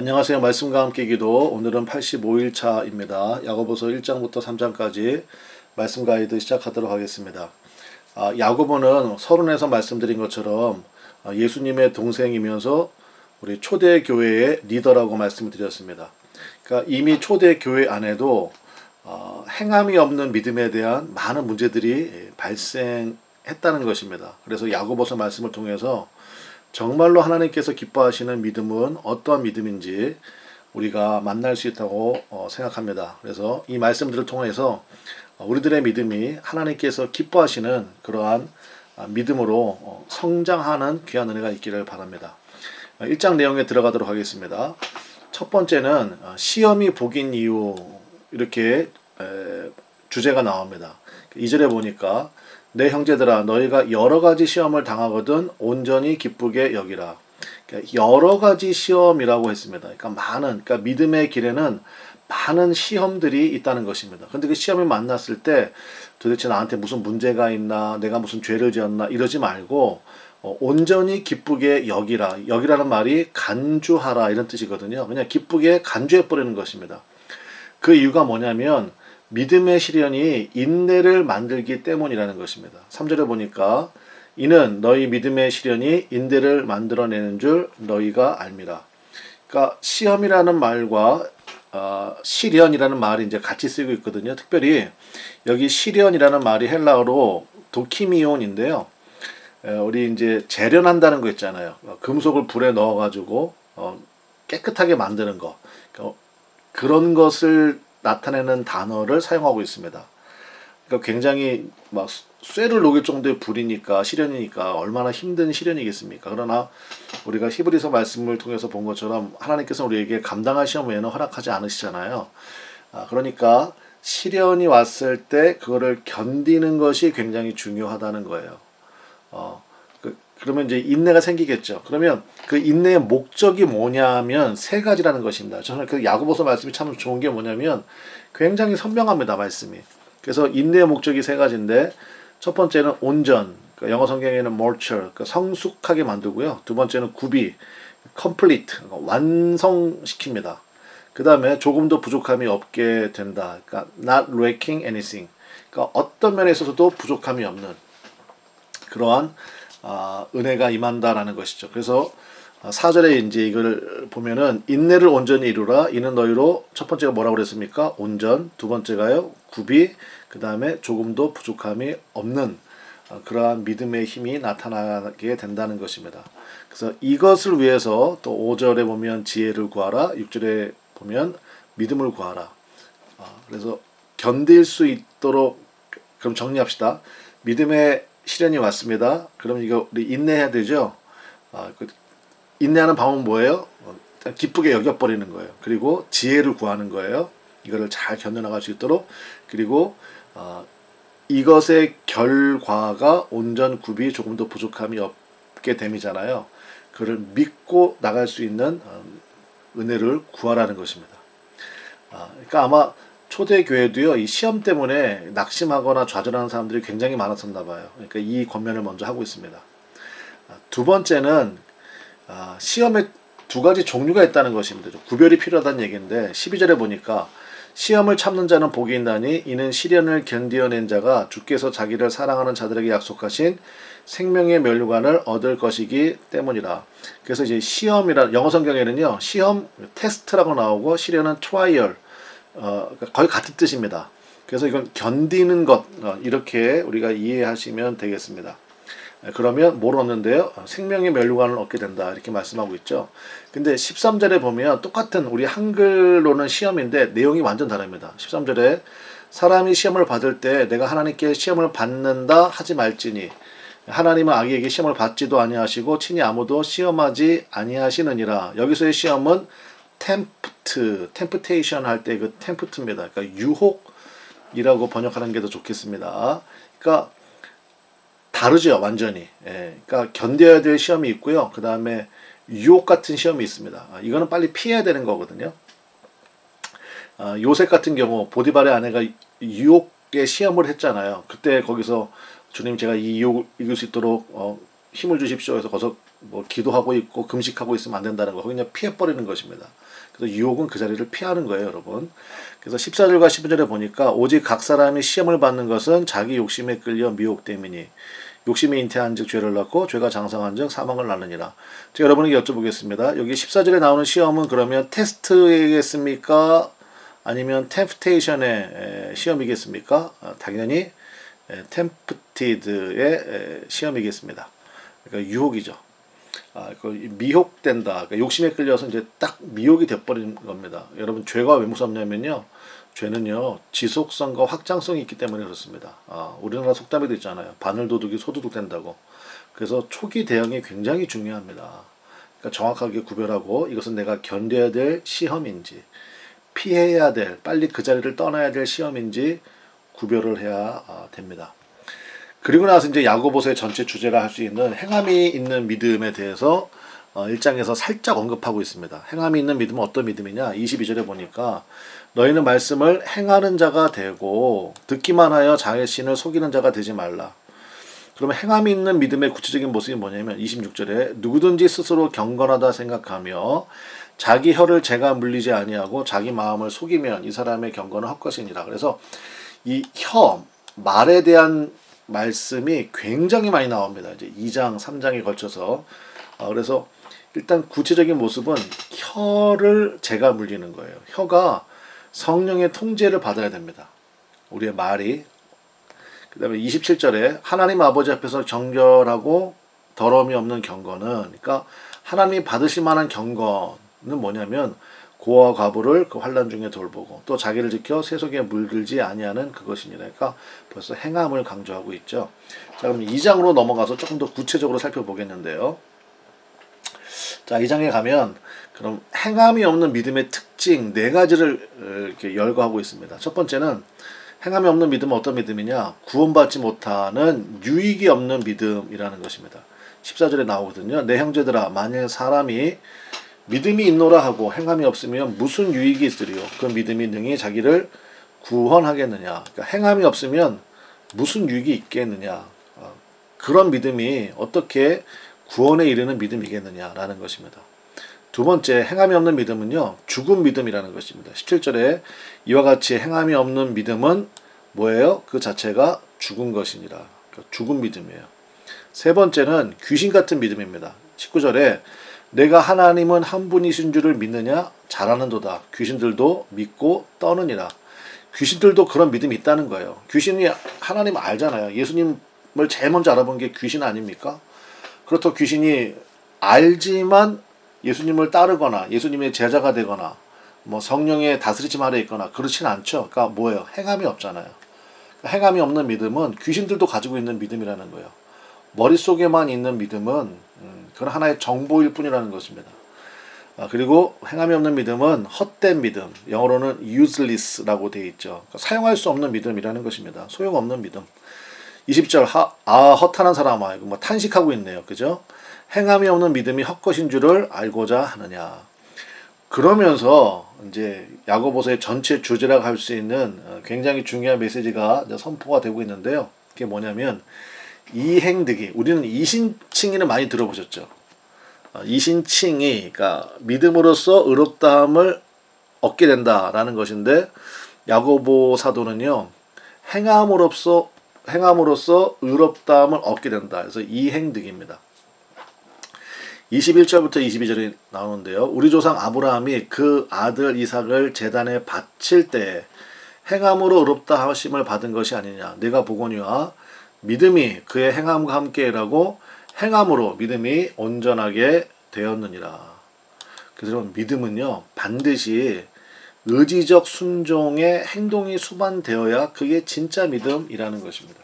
안녕하세요. 말씀과 함께 기도. 오늘은 85일 차입니다. 야고보서 1장부터 3장까지 말씀 가이드 시작하도록 하겠습니다. 야고보는 서론에서 말씀드린 것처럼 예수님의 동생이면서 우리 초대교회의 리더라고 말씀을 드렸습니다. 그러니까 이미 초대교회 안에도 행함이 없는 믿음에 대한 많은 문제들이 발생했다는 것입니다. 그래서 야고보서 말씀을 통해서 정말로 하나님께서 기뻐하시는 믿음은 어떠한 믿음인지 우리가 만날 수 있다고 생각합니다. 그래서 이 말씀들을 통해서 우리들의 믿음이 하나님께서 기뻐하시는 그러한 믿음으로 성장하는 귀한 은혜가 있기를 바랍니다. 1장 내용에 들어가도록 하겠습니다. 첫 번째는 시험이 복인 이유, 이렇게 주제가 나옵니다. 2절에 보니까 내 형제들아 너희가 여러 가지 시험을 당하거든 온전히 기쁘게 여기라. 그러니까 여러 가지 시험이라고 했습니다. 그러니까 믿음의 길에는 많은 시험들이 있다는 것입니다. 그런데 그 시험을 만났을 때 도대체 나한테 무슨 문제가 있나, 내가 무슨 죄를 지었나 이러지 말고 온전히 기쁘게 여기라. 여기라는 말이 간주하라 이런 뜻이거든요. 그냥 기쁘게 간주해 버리는 것입니다. 그 이유가 뭐냐면 믿음의 시련이 인내를 만들기 때문이라는 것입니다. 3절에 보니까 이는 너희 믿음의 시련이 인내를 만들어내는 줄 너희가 알미라. 그러니까 시험이라는 말과 시련이라는 말이 이제 같이 쓰이고 있거든요. 특별히 여기 시련이라는 말이 헬라어로 도키미온인데요. 우리 이제 재련한다는 거 있잖아요. 금속을 불에 넣어가지고 깨끗하게 만드는 거. 그런 것을 나타내는 단어를 사용하고 있습니다. 그러니까 굉장히 막 쇠를 녹일 정도의 불이니까 시련이니까 얼마나 힘든 시련이겠습니까? 그러나 우리가 히브리서 말씀을 통해서 본 것처럼 하나님께서 우리에게 감당할 시험 외에는 허락하지 않으시잖아요. 그러니까 시련이 왔을 때 그거를 견디는 것이 굉장히 중요하다는 거예요. 그러면 이제 인내가 생기겠죠. 그러면 그 인내의 목적이 뭐냐면 세 가지라는 것입니다. 저는 그 야고보서 말씀이 참 좋은 게 뭐냐면 굉장히 선명합니다, 말씀이. 그래서 인내의 목적이 세 가지인데 첫 번째는 온전, 그러니까 영어 성경에는 mature, 그러니까 성숙하게 만들고요. 두 번째는 구비, complete, 그러니까 완성시킵니다. 그 다음에 조금도 부족함이 없게 된다. 그러니까 not lacking anything. 그러니까 어떤 면에 있어서도 부족함이 없는 그러한 은혜가 임한다라는 것이죠. 그래서 4절에 이제 이걸 보면은 인내를 온전히 이루라. 이는 너희로 첫 번째가 뭐라고 그랬습니까? 온전. 두 번째가요. 구비. 그 다음에 조금도 부족함이 없는 그러한 믿음의 힘이 나타나게 된다는 것입니다. 그래서 이것을 위해서 또 5절에 보면 지혜를 구하라. 6절에 보면 믿음을 구하라. 그래서 견딜 수 있도록 그럼 정리합시다. 믿음의 시련이 왔습니다. 그럼 이거 우리 인내해야 되죠. 인내하는 방법은 뭐예요? 기쁘게 여겨버리는 거예요. 그리고 지혜를 구하는 거예요. 이거를 잘 견뎌나갈 수 있도록. 그리고 이것의 결과가 온전 구비 조금도 부족함이 없게 됨이잖아요. 그를 믿고 나갈 수 있는 은혜를 구하라는 것입니다. 그러니까 아마 초대교회도요, 이 시험 때문에 낙심하거나 좌절하는 사람들이 굉장히 많았었나 봐요. 그러니까 이 권면을 먼저 하고 있습니다. 두 번째는 시험에 두 가지 종류가 있다는 것입니다. 구별이 필요하다는 얘기인데 12절에 보니까 시험을 참는 자는 복이 있나니 이는 시련을 견디어낸 자가 주께서 자기를 사랑하는 자들에게 약속하신 생명의 면류관을 얻을 것이기 때문이라. 그래서 이제 시험이라 영어 성경에는요, 시험 테스트라고 나오고 시련은 트라이얼, 거의 같은 뜻입니다. 그래서 이건 견디는 것, 이렇게 우리가 이해하시면 되겠습니다. 그러면 뭘 얻는데요? 생명의 면류관을 얻게 된다. 이렇게 말씀하고 있죠. 근데 13절에 보면 똑같은 우리 한글로는 시험인데 내용이 완전 다릅니다. 13절에 사람이 시험을 받을 때 내가 하나님께 시험을 받는다 하지 말지니 하나님은 아기에게 시험을 받지도 아니하시고 친히 아무도 시험하지 아니하시느니라. 여기서의 시험은 temptation 할 때 그 tempt입니다. 그러니까 유혹이라고 번역하는 게 더 좋겠습니다. 그러니까 다르죠, 완전히. 그러니까 견뎌야 될 시험이 있고요. 그 다음에 유혹 같은 시험이 있습니다. 이거는 빨리 피해야 되는 거거든요. 요셉 같은 경우 보디발의 아내가 유혹의 시험을 했잖아요. 그때 거기서 주님 제가 이 유혹을 이길 수 있도록 힘을 주십시오 해서 거기서 뭐 기도하고 있고 금식하고 있으면 안 된다는 거 그냥 피해버리는 것입니다. 그래서 유혹은 그 자리를 피하는 거예요, 여러분. 그래서 14절과 15절에 보니까 오직 각 사람이 시험을 받는 것은 자기 욕심에 끌려 미혹됨이니 욕심이 잉태한 즉 죄를 낳고 죄가 장성한 즉 사망을 낳느니라. 제가 여러분에게 여쭤보겠습니다. 여기 14절에 나오는 시험은 그러면 테스트이겠습니까? 아니면 템프테이션의 시험이겠습니까? 당연히 템프티드의 시험이겠습니다. 그러니까 유혹이죠. 미혹된다. 그러니까 욕심에 끌려서 이제 딱 미혹이 돼버리는 겁니다. 여러분 죄가 왜 무섭냐면요. 죄는요 지속성과 확장성이 있기 때문에 그렇습니다. 우리나라 속담에도 있잖아요. 바늘도둑이 소도둑 된다고. 그래서 초기 대응이 굉장히 중요합니다. 그러니까 정확하게 구별하고 이것은 내가 견뎌야 될 시험인지 피해야 될 빨리 그 자리를 떠나야 될 시험인지 구별을 해야 됩니다. 그리고 나서 이제 야고보서의 전체 주제라 할 수 있는 행함이 있는 믿음에 대해서 1장에서 살짝 언급하고 있습니다. 행함이 있는 믿음은 어떤 믿음이냐? 22절에 보니까 너희는 말씀을 행하는 자가 되고 듣기만 하여 자신을 속이는 자가 되지 말라. 그러면 행함이 있는 믿음의 구체적인 모습이 뭐냐면 26절에 누구든지 스스로 경건하다 생각하며 자기 혀를 죄가 물리지 아니하고 자기 마음을 속이면 이 사람의 경건은 헛것이니라. 그래서 이 혀, 말에 대한 말씀이 굉장히 많이 나옵니다. 이제 2장, 3장에 걸쳐서. 그래서 일단 구체적인 모습은 혀를 죄가 물리는 거예요. 혀가 성령의 통제를 받아야 됩니다. 우리의 말이. 그 다음에 27절에 하나님 아버지 앞에서 정결하고 더러움이 없는 경건은, 그러니까 하나님이 받으실 만한 경건은 뭐냐면 고아 과부를 그 환난 중에 돌보고 또 자기를 지켜 세속에 물들지 아니하는 그것이니라. 그러니까 벌써 행함을 강조하고 있죠. 자, 그럼 2장으로 넘어가서 조금 더 구체적으로 살펴보겠는데요. 자, 2장에 가면 그럼 행함이 없는 믿음의 특징 4가지를 이렇게 열거하고 있습니다. 첫 번째는 행함이 없는 믿음은 어떤 믿음이냐? 구원받지 못하는 유익이 없는 믿음이라는 것입니다. 14절에 나오거든요. 내 형제들아 만일 사람이 믿음이 있노라 하고 행함이 없으면 무슨 유익이 있으리요? 그 믿음이 능히 자기를 구원하겠느냐? 그러니까 행함이 없으면 무슨 유익이 있겠느냐? 그런 믿음이 어떻게 구원에 이르는 믿음이겠느냐라는 것입니다. 두 번째, 행함이 없는 믿음은요, 죽은 믿음이라는 것입니다. 17절에 이와 같이 행함이 없는 믿음은 뭐예요? 그 자체가 죽은 것이니라. 그러니까 죽은 믿음이에요. 세 번째는 귀신 같은 믿음입니다. 19절에 내가 하나님은 한 분이신 줄을 믿느냐? 잘하는도다. 귀신들도 믿고 떠느니라. 귀신들도 그런 믿음이 있다는 거예요. 귀신이 하나님 알잖아요. 예수님을 제일 먼저 알아본 게 귀신 아닙니까? 그렇다고 귀신이 알지만 예수님을 따르거나 예수님의 제자가 되거나 뭐 성령의 다스리심 아래 있거나 그렇진 않죠. 그러니까 뭐예요? 행함이 없잖아요. 행함이 없는 믿음은 귀신들도 가지고 있는 믿음이라는 거예요. 머릿속에만 있는 믿음은 그건 하나의 정보일 뿐이라는 것입니다. 그리고 행함이 없는 믿음은 헛된 믿음, 영어로는 useless라고 되어 있죠. 그러니까 사용할 수 없는 믿음이라는 것입니다. 소용없는 믿음. 20절 허탄한 사람아, 이거 뭐 탄식하고 있네요. 그죠? 행함이 없는 믿음이 헛것인 줄을 알고자 하느냐. 그러면서 이제 야고보서의 전체 주제라고 할 수 있는 굉장히 중요한 메시지가 선포가 되고 있는데요. 그게 뭐냐면 이행득이, 우리는 이신칭의를 많이 들어보셨죠. 이신칭의, 그러니까 믿음으로써 의롭다함을 얻게 된다라는 것인데 야고보 사도는요, 행함으로써 의롭다함을 얻게 된다. 그래서 이행득입니다. 21절부터 22절이 나오는데요. 우리 조상 아브라함이 그 아들 이삭을 제단에 바칠 때 행함으로 의롭다 하심을 받은 것이 아니냐. 내가 보거니와 믿음이 그의 행함과 함께 일하고 행함으로 믿음이 온전하게 되었느니라. 그래서 믿음은요, 반드시 의지적 순종의 행동이 수반되어야 그게 진짜 믿음이라는 것입니다.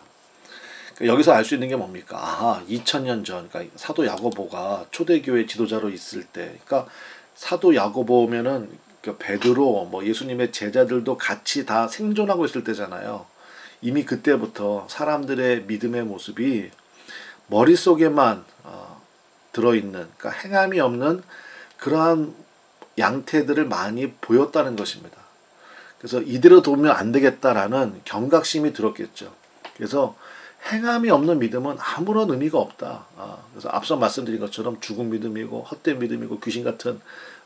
여기서 알 수 있는 게 뭡니까? 2000년 전, 그러니까 사도 야고보가 초대교회 지도자로 있을 때, 그러니까 사도 야고보면은 베드로, 뭐 예수님의 제자들도 같이 다 생존하고 있을 때잖아요. 이미 그때부터 사람들의 믿음의 모습이 머릿속에만 들어있는, 그러니까 행함이 없는 그러한 양태들을 많이 보였다는 것입니다. 그래서 이대로 두면 안 되겠다라는 경각심이 들었겠죠. 그래서 행함이 없는 믿음은 아무런 의미가 없다. 그래서 앞서 말씀드린 것처럼 죽은 믿음이고 헛된 믿음이고 귀신 같은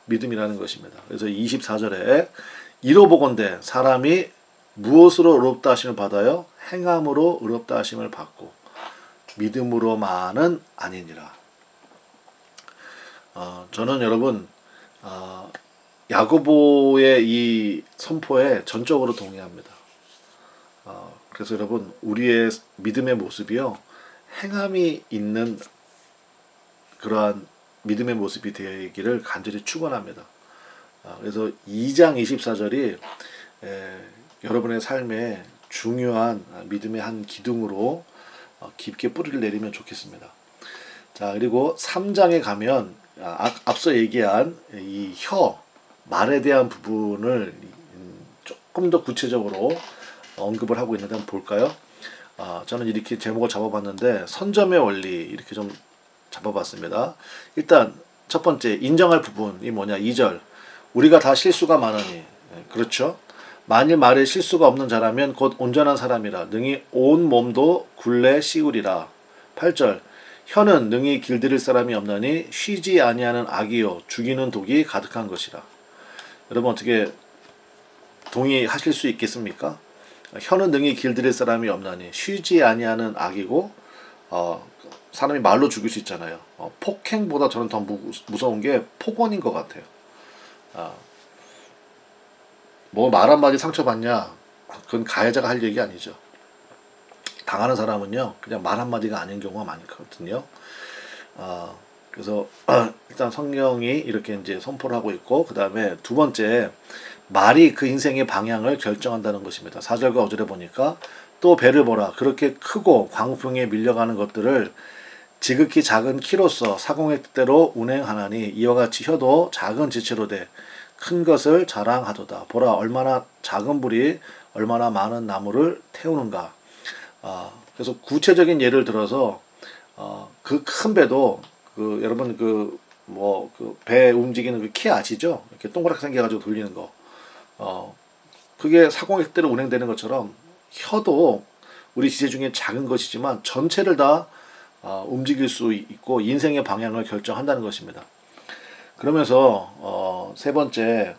믿음이라는 것입니다. 그래서 24절에 이로보건대 사람이 무엇으로 의롭다 하심을 받아요? 행함으로 의롭다 하심을 받고 믿음으로만은 아니니라. 저는 여러분 야고보의 이 선포에 전적으로 동의합니다. 그래서 여러분 우리의 믿음의 모습이요 행함이 있는 그러한 믿음의 모습이 되기를 간절히 축원합니다. 그래서 2장 24절이 여러분의 삶에 중요한 믿음의 한 기둥으로 깊게 뿌리를 내리면 좋겠습니다. 자, 그리고 3장에 가면 앞서 얘기한 이 말에 대한 부분을 조금 더 구체적으로 언급을 하고 있는데 한번 볼까요? 저는 이렇게 제목을 잡아봤는데 선점의 원리 이렇게 좀 잡아봤습니다. 일단 첫 번째 인정할 부분이 뭐냐? 2절 우리가 다 실수가 많으니 그렇죠? 만일 말에 실수가 없는 자라면 곧 온전한 사람이라 능히 온 몸도 굴레 씌우리라. 8절 혀는 능히 길들일 사람이 없나니 쉬지 아니하는 악이요 죽이는 독이 가득한 것이라. 여러분 어떻게 동의하실 수 있겠습니까? 혀는 능히 길들일 사람이 없나니 쉬지 아니하는 악이고 사람이 말로 죽일 수 있잖아요. 폭행보다 저는 더 무서운 게 폭언인 것 같아요. 뭐 말 한마디 상처받냐? 그건 가해자가 할 얘기 아니죠. 당하는 사람은요 그냥 말 한마디가 아닌 경우가 많거든요. 그래서 일단 성경이 이렇게 이제 선포를 하고 있고 그 다음에 두 번째 말이 그 인생의 방향을 결정한다는 것입니다. 4절과 5절에 보니까 또 배를 보라 그렇게 크고 광풍에 밀려가는 것들을 지극히 작은 키로서 사공의 뜻대로 운행하나니 이와 같이 혀도 작은 지체로 돼 큰 것을 자랑하도다. 보라 얼마나 작은 불이 얼마나 많은 나무를 태우는가. 그래서 구체적인 예를 들어서 그 큰 배도 여러분 배 움직이는 그 키 아시죠? 이렇게 동그랗게 생겨가지고 돌리는 거. 그게 사공의 뜻대로 운행되는 것처럼 혀도 우리 지체 중에 작은 것이지만 전체를 다 움직일 수 있고 인생의 방향을 결정한다는 것입니다. 그러면서 세 번째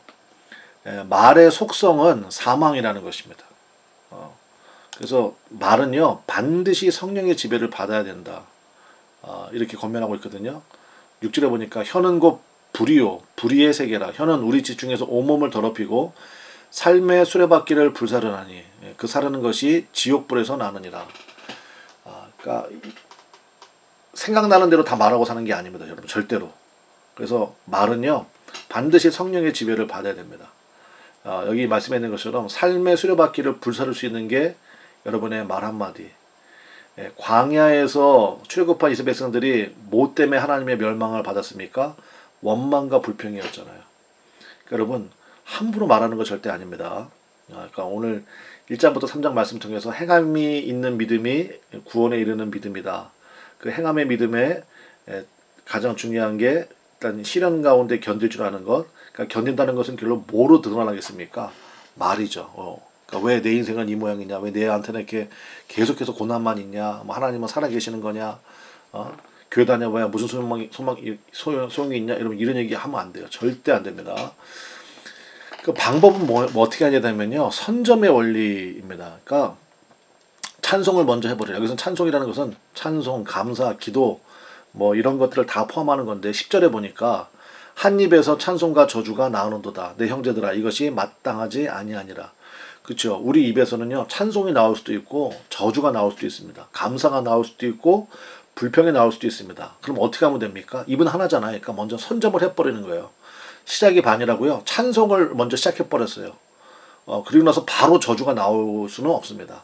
말의 속성은 사망이라는 것입니다. 그래서 말은요 반드시 성령의 지배를 받아야 된다. 이렇게 권면하고 있거든요. 6절에 보니까 혀는 곧 불이요 불의의 세계라. 혀는 우리 집 중에서 온몸을 더럽히고 삶의 수레바퀴를 불사르나니 그 사르는 것이 지옥불에서 나느니라. 그러니까 생각나는 대로 다 말하고 사는 게 아닙니다, 여러분. 절대로. 그래서 말은요 반드시 성령의 지배를 받아야 됩니다. 여기 말씀해 있는 것처럼 삶의 수레바퀴를 불사를 수 있는 게 여러분의 말 한마디. 광야에서 출애굽한 이스라엘 백성들이 뭐 때문에 하나님의 멸망을 받았습니까? 원망과 불평이었잖아요. 그러니까 여러분 함부로 말하는 거 절대 아닙니다. 그러니까 오늘 1장부터 3장 말씀 통해서 행함이 있는 믿음이 구원에 이르는 믿음이다. 그 행함의 믿음에 가장 중요한 게 일단 시련 가운데 견딜 줄 아는 것. 그러니까 견딘다는 것은 결론 뭐로 드러나겠습니까? 말이죠. 그러니까 왜 내 인생은 이 모양이냐? 왜 내한테는 이렇게 계속해서 고난만 있냐? 뭐 하나님은 살아계시는 거냐? 교회 다녀봐야 무슨 소용이 있냐? 이런 얘기 하면 안 돼요. 절대 안 됩니다. 그 방법은 뭐 어떻게 하냐면요. 선점의 원리입니다. 그러니까 찬송을 먼저 해버려요. 여기서 찬송이라는 것은 찬송, 감사, 기도 뭐 이런 것들을 다 포함하는 건데 10절에 보니까 한 입에서 찬송과 저주가 나오는도다. 내 형제들아 이것이 마땅하지 아니하니라. 그렇죠. 우리 입에서는요 찬송이 나올 수도 있고 저주가 나올 수도 있습니다. 감사가 나올 수도 있고 불평이 나올 수도 있습니다. 그럼 어떻게 하면 됩니까? 입은 하나잖아요. 그러니까 먼저 선점을 해버리는 거예요. 시작이 반이라고요. 찬송을 먼저 시작해버렸어요. 그리고 나서 바로 저주가 나올 수는 없습니다.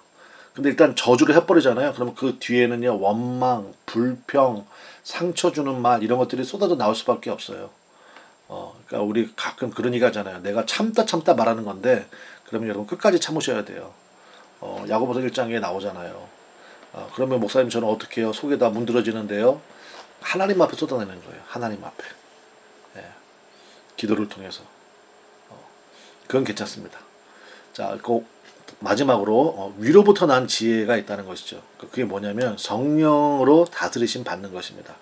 근데 일단 저주를 해버리잖아요. 그러면 그 뒤에는요 원망, 불평, 상처 주는 말 이런 것들이 쏟아져 나올 수밖에 없어요. 그러니까 우리 가끔 그런 얘기 하잖아요. 내가 참다 말하는 건데 그러면 여러분 끝까지 참으셔야 돼요. 야고보서 1장에 나오잖아요. 그러면 목사님 저는 어떻게 해요? 속이 다 문드러지는데요. 하나님 앞에 쏟아내는 거예요. 하나님 앞에. 기도를 통해서. 그건 괜찮습니다. 자, 마지막으로 위로부터 난 지혜가 있다는 것이죠. 그게 뭐냐면 성령으로 다스리심 받는 것입니다.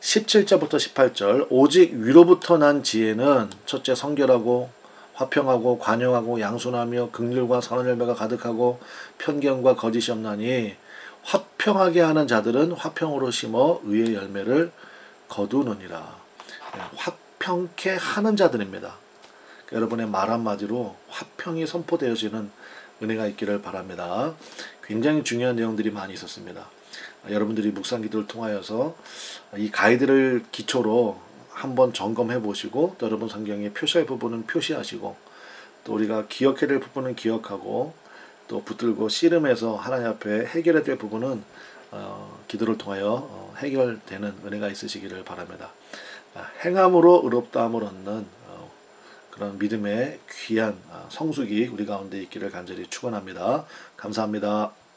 17절부터 18절 오직 위로부터 난 지혜는 첫째 성결하고 화평하고 관용하고 양순하며 긍휼과 선한 열매가 가득하고 편견과 거짓이 없나니 화평하게 하는 자들은 화평으로 심어 의의 열매를 거두느니라. 화평케 하는 자들입니다. 여러분의 말 한마디로 화평이 선포되어지는 은혜가 있기를 바랍니다. 굉장히 중요한 내용들이 많이 있었습니다. 여러분들이 묵상 기도를 통하여서 이 가이드를 기초로 한번 점검해 보시고 또 여러분 성경에 표시할 부분은 표시하시고 또 우리가 기억해야 될 부분은 기억하고 또 붙들고 씨름해서 하나님 앞에 해결해야 될 부분은 기도를 통하여 해결되는 은혜가 있으시기를 바랍니다. 행함으로 의롭다함을 얻는 그런 믿음의 귀한 성숙이 우리 가운데 있기를 간절히 축원합니다. 감사합니다.